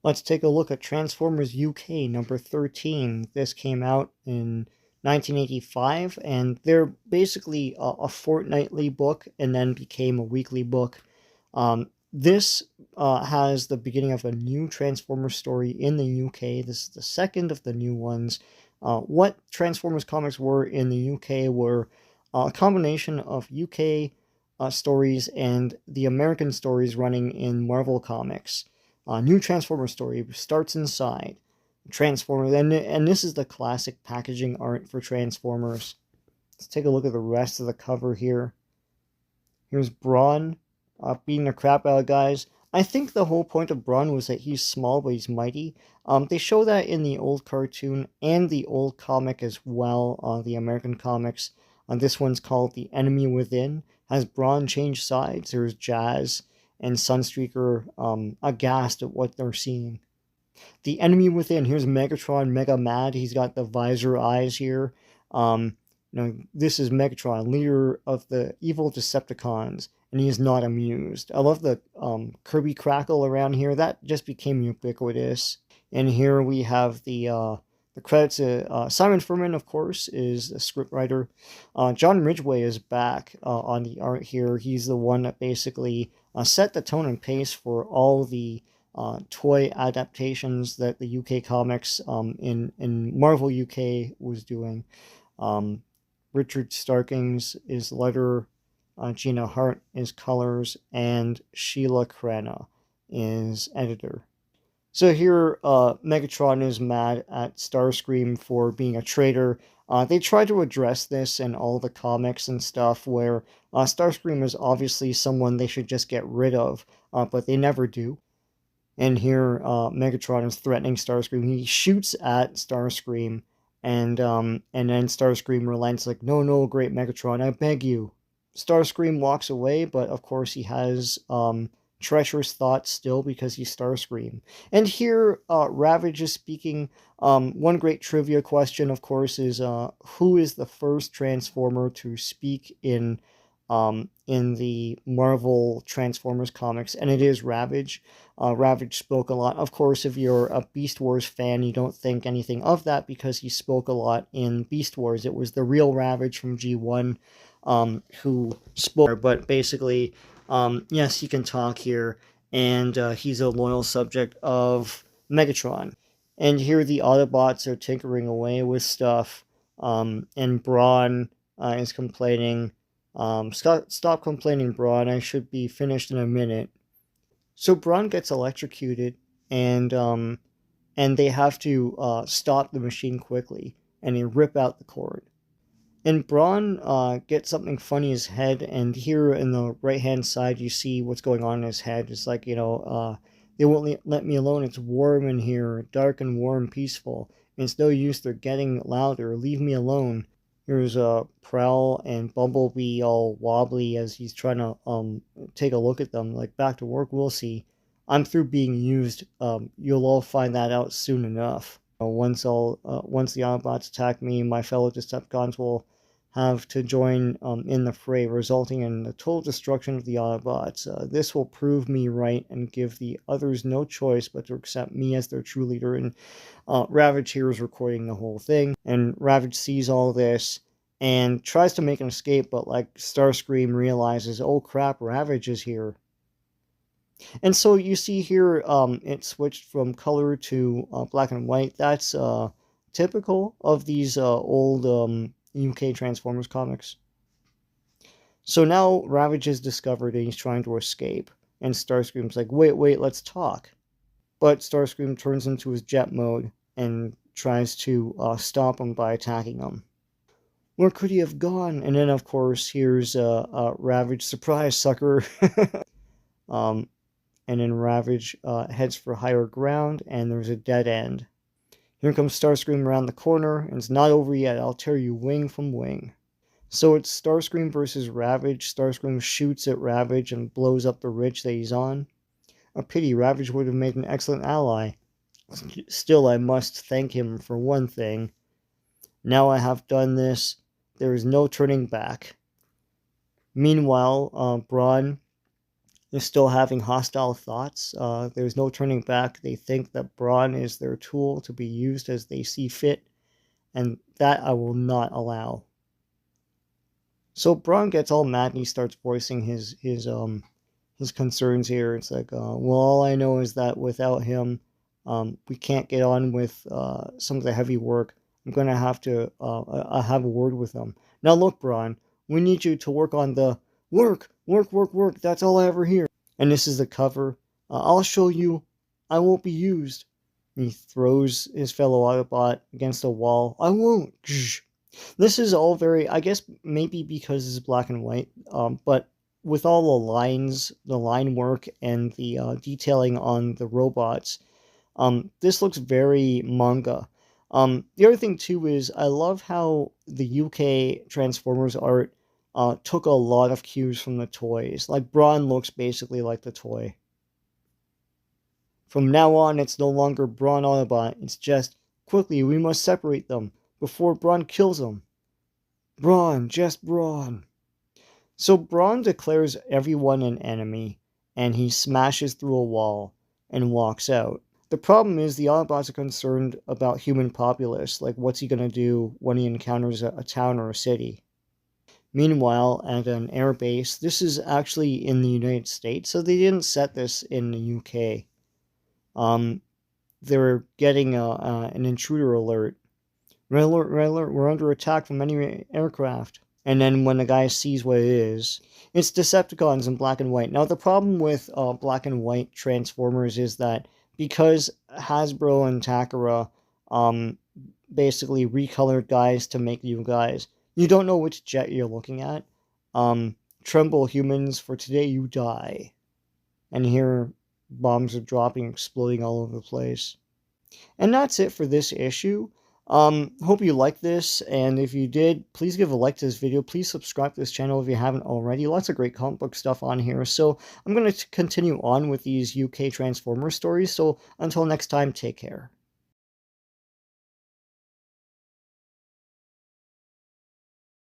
Let's take a look at Transformers UK number 13. This came out in 1985, and they're basically a fortnightly book and then became a weekly book. This has the beginning of a new Transformers story in the UK. This is the second of the new ones. What Transformers comics were in the UK were a combination of UK stories and the American stories running in Marvel Comics. A new Transformer story starts inside Transformers, and this is the classic packaging art for Transformers. Let's take a look at the rest of the cover here. Here's Brawn beating the crap out of guys. I think the whole point of Brawn was that he's small but he's mighty. They show that in the old cartoon and the old comic as well, the American comics. This one's called The Enemy Within. Has Brawn changed sides? There's Jazz and Sunstreaker aghast at what they're seeing. The Enemy Within. Here's Megatron, mega mad. He's got the visor eyes here. This is Megatron, leader of the evil Decepticons, and he is not amused. I love the Kirby crackle around here. That just became ubiquitous. And here we have the credits. Simon Furman, of course, is the scriptwriter. John Ridgway is back on the art here. He's the one that basically set the tone and pace for all the toy adaptations that the UK comics in Marvel UK was doing. Richard Starkings is letter, Gina Hart is colors, and Sheila Krana is editor. So here, Megatron is mad at Starscream for being a traitor. They try to address this in all the comics and stuff, where Starscream is obviously someone they should just get rid of, but they never do. And here, Megatron is threatening Starscream. He shoots at Starscream, and then Starscream relents, like, no, great Megatron, I beg you. Starscream walks away, but of course he has treacherous thoughts still because he's Starscream. And here, Ravage is speaking. One great trivia question, of course, is who is the first Transformer to speak in the Marvel Transformers comics? And it is Ravage. Ravage spoke a lot. Of course, if you're a Beast Wars fan, you don't think anything of that because he spoke a lot in Beast Wars. It was the real Ravage from G1 who spoke. But basically, yes, he can talk here, and he's a loyal subject of Megatron. And here the Autobots are tinkering away with stuff, and Brawn is complaining. Stop complaining, Brawn. I should be finished in a minute. So Brawn gets electrocuted, and they have to stop the machine quickly, and they rip out the cord. And Brawn gets something funny in his head, and here in the right-hand side, you see what's going on in his head. It's like, they won't let me alone. It's warm in here, dark and warm, peaceful. And it's no use. They're getting louder. Leave me alone. Here's Prowl and Bumblebee all wobbly as he's trying to take a look at them. Like, back to work, we'll see. I'm through being used. You'll all find that out soon enough. Once the Autobots attack me, my fellow Decepticons will have to join in the fray, resulting in the total destruction of the Autobots. This will prove me right and give the others no choice but to accept me as their true leader. And Ravage here is recording the whole thing, and Ravage sees all this and tries to make an escape, but like Starscream realizes, oh crap, Ravage is here. And so you see here, it switched from color to black and white. That's typical of these old UK Transformers comics. So now Ravage is discovered and he's trying to escape. And Starscream's like, wait, let's talk. But Starscream turns into his jet mode and tries to stop him by attacking him. Where could he have gone? And then, of course, here's Ravage, surprise, sucker. And then Ravage heads for higher ground, and there's a dead end. Here comes Starscream around the corner, and it's not over yet. I'll tear you wing from wing. So it's Starscream versus Ravage. Starscream shoots at Ravage and blows up the ridge that he's on. A pity, Ravage would have made an excellent ally. Still, I must thank him for one thing. Now I have done this, there is no turning back. Meanwhile, Brawn They're still having hostile thoughts. There's no turning back. They think that Brawn is their tool to be used as they see fit, and that I will not allow. So Braun gets all mad and he starts voicing his concerns here. It's like, well, all I know is that without him, we can't get on with some of the heavy work. I'm gonna have to have a word with them. Now look, Braun, we need you to work on the work, work, work, work. That's all I ever hear. And this is the cover. I'll show you. I won't be used. And he throws his fellow Autobot against a wall. I won't. This is all very, I guess maybe because it's black and white, but with all the lines, the line work, and the detailing on the robots, this looks very manga. The other thing too is I love how the UK Transformers art took a lot of cues from the toys. Like Brawn looks basically like the toy. From now on, it's no longer Brawn Autobot. It's just, quickly, we must separate them before Brawn kills them. Brawn, just Brawn. So Brawn declares everyone an enemy, and he smashes through a wall and walks out. The problem is the Autobots are concerned about human populace, like what's he going to do when he encounters a town or a city. Meanwhile, at an air base, this is actually in the United States, so they didn't set this in the UK. They're getting an intruder alert. Red alert, red alert, we're under attack from enemy aircraft. And then when the guy sees what it is, it's Decepticons in black and white. Now, the problem with black and white Transformers is that because Hasbro and Takara basically recolored guys to make new guys, you don't know which jet you're looking at. Tremble, humans, for today you die. And here, bombs are dropping, exploding all over the place. And that's it for this issue. Hope you liked this, and if you did, please give a like to this video. Please subscribe to this channel if you haven't already. Lots of great comic book stuff on here. So I'm going to continue on with these UK Transformers stories. So until next time, take care.